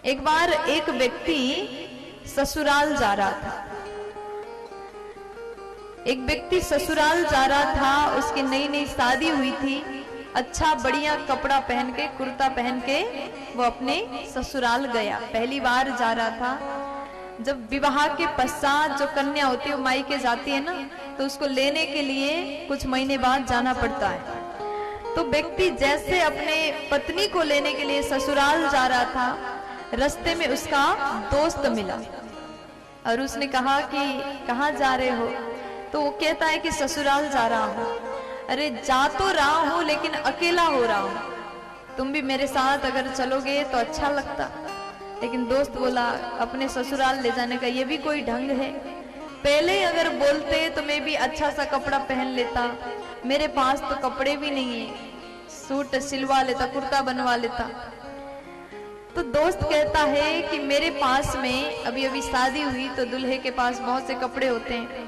एक बार एक व्यक्ति ससुराल जा रहा था। एक व्यक्ति ससुराल जा रहा था, उसकी नई नई शादी हुई थी। अच्छा बढ़िया कपड़ा पहन के, कुर्ता पहन के वो अपने ससुराल गया। पहली बार जा रहा था। जब विवाह के पश्चात जो कन्या होती है वो मायके जाती है ना, तो उसको लेने के लिए कुछ महीने बाद जाना पड़ता है। तो व्यक्ति जैसे अपने पत्नी को लेने के लिए ससुराल जा रहा था, रास्ते में उसका दोस्त मिला और उसने कहा कि कहाँ जा रहे हो? तो वो कहता है कि ससुराल जा रहा हूँ। अरे जा तो रहा हूँ लेकिन अकेला हो रहा हूँ, तुम भी मेरे साथ अगर चलोगे तो अच्छा लगता। लेकिन दोस्त बोला अपने ससुराल ले जाने का ये भी कोई ढंग है? पहले अगर बोलते तो मैं भी अच्छा सा कपड़ा पहन लेता, मेरे पास तो कपड़े भी नहीं है, सूट सिलवा लेता, कुर्ता बनवा लेता। तो दोस्त कहता है कि मेरे पास में अभी अभी शादी हुई तो दूल्हे के पास बहुत से कपड़े होते हैं।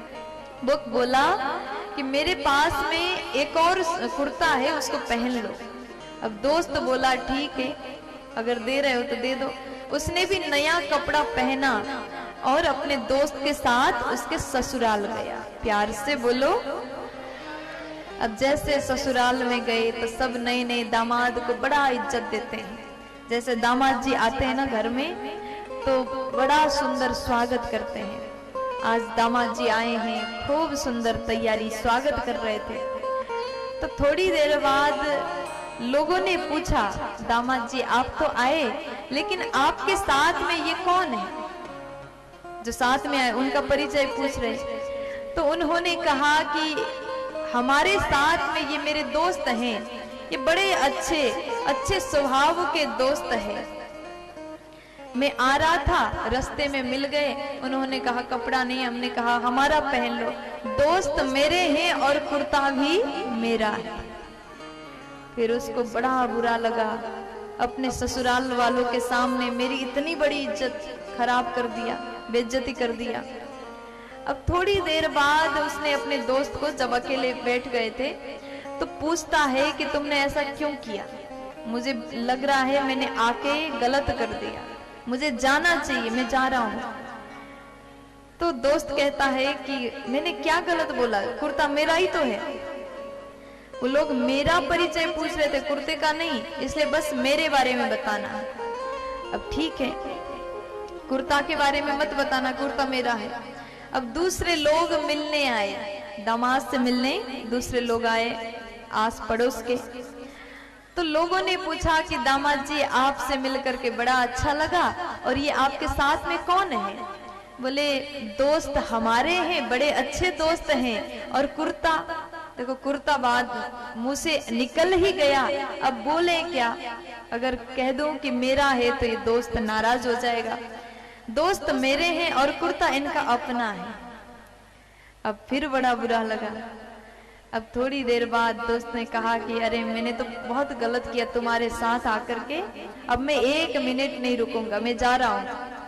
वो बोला कि मेरे पास में एक और कुर्ता है, उसको पहन लो। अब दोस्त बोला ठीक है, अगर दे रहे हो तो दे दो। उसने भी नया कपड़ा पहना और अपने दोस्त के साथ उसके ससुराल गया। प्यार से बोलो। अब जैसे ससुराल में गए तो सब नए नए दामाद को बड़ा इज्जत देते हैं। जैसे दामाद जी आते हैं ना घर में, तो बड़ा सुंदर स्वागत करते हैं। आज दामाद जी आए हैं, खूब सुंदर तैयारी, स्वागत कर रहे थे। तो थोड़ी देर बाद लोगों ने पूछा, दामाद जी आप तो आए, लेकिन आपके साथ में ये कौन है? जो साथ में आए उनका परिचय पूछ रहे। तो उन्होंने कहा कि हमारे साथ में ये मेरे दोस्त हैं, ये बड़े अच्छे स्वभाव के दोस्त हैं। मैं आ रहा था, रास्ते में मिल गए। उन्होंने कहा कपड़ा नहीं, हमने कहा हमारा पहन लो। दोस्त मेरे हैं और कुर्ता भी मेरा है। फिर उसको बड़ा बुरा लगा, अपने ससुराल वालों के सामने मेरी इतनी बड़ी इज्जत खराब कर दिया, बेइज्जती कर दिया। अब थोड़ी देर बाद उसने अपने दोस्त को, जब अकेले बैठ गए थे, तो पूछता है कि तुमने ऐसा क्यों किया? मुझे लग रहा है मैंने आके गलत कर दिया, मुझे जाना चाहिए, मैं जा रहा हूँ। तो दोस्त कहता है कि मैंने क्या गलत बोला? कुर्ता मेरा ही तो है। वो लोग मेरा परिचय पूछ रहे थे, कुर्ते का नहीं, इसलिए बस मेरे बारे में बताना। अब ठीक है, कुर्ता के बारे में मत बताना, कुर्ता मेरा है। अब दूसरे लोग मिलने आए, दामाद से मिलने दूसरे लोग आए आस पड़ोस के। तो लोगों ने पूछा कि दामाद जी आपसे मिलकर के बड़ा अच्छा लगा, और ये आपके साथ में कौन है? बोले दोस्त हमारे हैं, बड़े अच्छे दोस्त हैं। और कुर्ता, देखो कुर्ता बाद मुंह से निकल ही गया, अब बोले क्या? अगर कह दूं कि मेरा है तो ये दोस्त नाराज हो जाएगा। दोस्त मेरे हैं और कुर्ता इनका अपना है। अब फिर बड़ा बुरा लगा। अब थोड़ी देर बाद दोस्त ने कहा कि अरे मैंने तो बहुत गलत किया तुम्हारे साथ आकर के, अब मैं 1 मिनट नहीं रुकूंगा, मैं जा रहा हूं।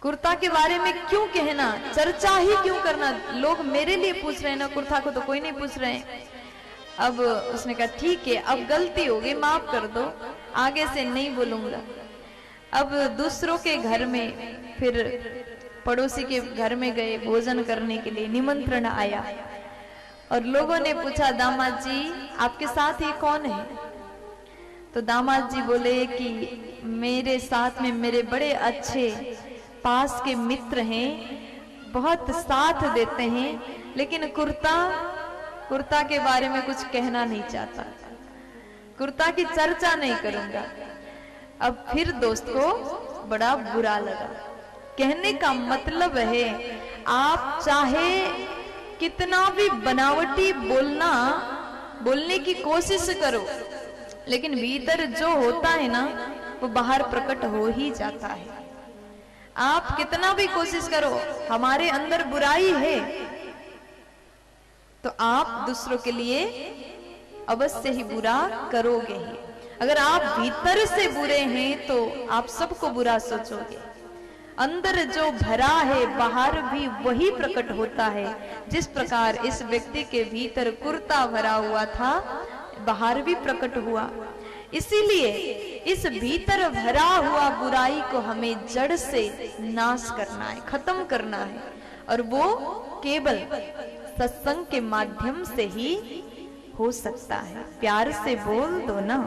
कुर्ता के बारे में क्यों कहना, चर्चा ही क्यों करना? लोग मेरे लिए पूछ रहे हैं ना, कुर्ता को तो कोई नहीं पूछ रहे हैं। अब उसने कहा ठीक है, अब गलती हो गई, माफ कर दो, आगे से नहीं बोलूंगा। अब दूसरों के घर में, फिर पड़ोसी के घर में गए भोजन करने के लिए, निमंत्रण आया और लोगों ने पूछा दामाद जी आपके साथ ये कौन है? तो दामाद जी बोले कि मेरे साथ में मेरे बड़े अच्छे पास के मित्र हैं, बहुत साथ देते हैं, लेकिन कुर्ता के बारे में कुछ कहना नहीं चाहता, कुर्ता की चर्चा नहीं करूंगा। अब फिर दोस्त को बड़ा बुरा लगा। कहने का मतलब है आप चाहे कितना भी बनावटी बोलने की कोशिश करो, लेकिन भीतर जो होता है ना वो बाहर प्रकट हो ही जाता है। आप कितना भी कोशिश करो, हमारे अंदर बुराई है तो आप दूसरों के लिए अवश्य ही बुरा करोगे ही। अगर आप भीतर से बुरे हैं तो आप सबको बुरा सोचोगे। अंदर जो भरा है बाहर भी वही प्रकट होता है। जिस प्रकार इस व्यक्ति के भीतर कुर्ता भरा हुआ था, बाहर भी प्रकट हुआ। इसीलिए इस भीतर भरा हुआ बुराई को हमें जड़ से नाश करना है, खत्म करना है, और वो केवल सत्संग के माध्यम से ही हो सकता है। प्यार से बोल दो ना,